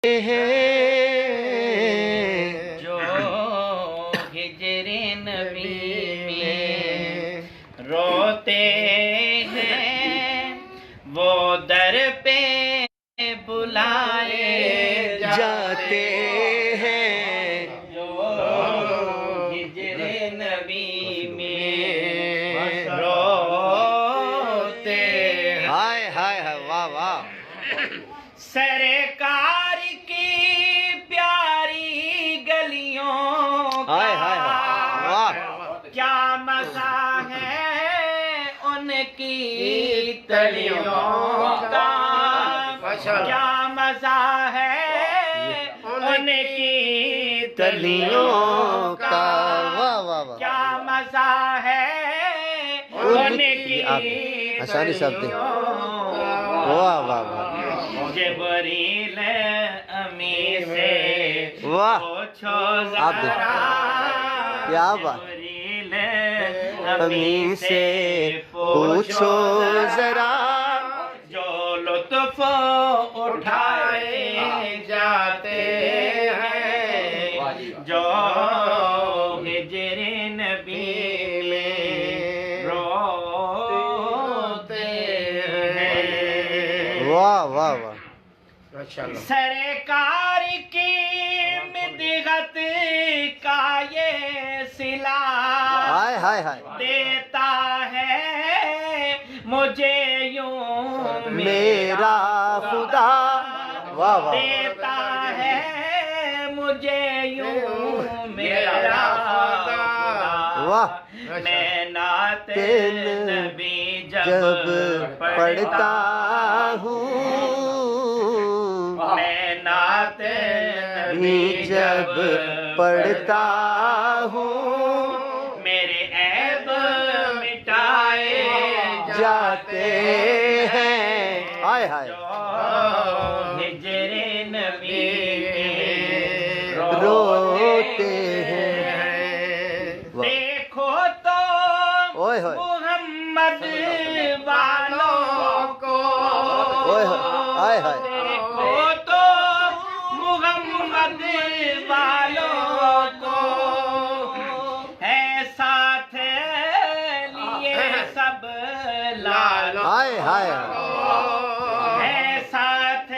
جو ہجر نبی میں روتے ہیں وہ در پہ بلائے جاتے ہیں، جو ہجر نبی میں روتے ہیں۔ ہائے ہائے ہائے، واہ واہ۔ سرکار کی پیاری گلیوں کا کیا مزہ ہے ان کی تلیوں کا، کیا مزہ ہے ان کی تلیوں کا، کیا مزہ ہے ان کی آسانی سب دے، واہ واہ واہ۔ جبریل امی سے واہ، پوچھو ذرا، کیا بات۔ جبریل امی سے پوچھو ذرا، جو لطف اٹھائے جاتے ہیں، جو ہجر نبی میں روتے ہیں۔ واہ واہ واہ۔ سرکار کی مدحت کا یہ صلہ ہائے ہائے ہائے، دیتا ہے مجھے یوں میرا خدا، واہ واہ، دیتا ہے مجھے یوں میرا خدا۔ واہ۔ میں نعت نبی جب پڑھتا ہوں، میں نعت نبی جب پڑھتا ہوں، میرے عیب مٹائے جاتے ہیں، ہائے ہائے، ہجر نبی روتے ہیں۔ دیکھو تو اوئے ہوئے، محمد والوں کو، اوئے ہوئے، ہائے ہائے، دیکھو تو محمد والوں کو، ہے ساتھ لیے سب لالوں، ہائے ہائے، ہے ساتھ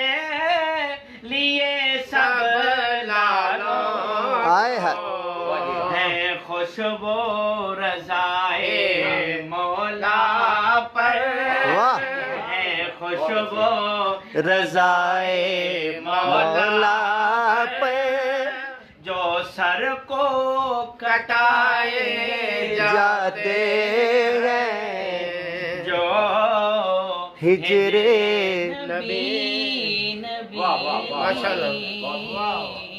لیے سب لالوں، ہائے ہائے، ہے خوشبو رضائے مولا پر، واہ، ہے خوشبو رضائے مولا پہ جو سر کو کٹائے جاتے ہیں، جو ہجر نبی، واہ واہ، ماشاءاللہ، نبی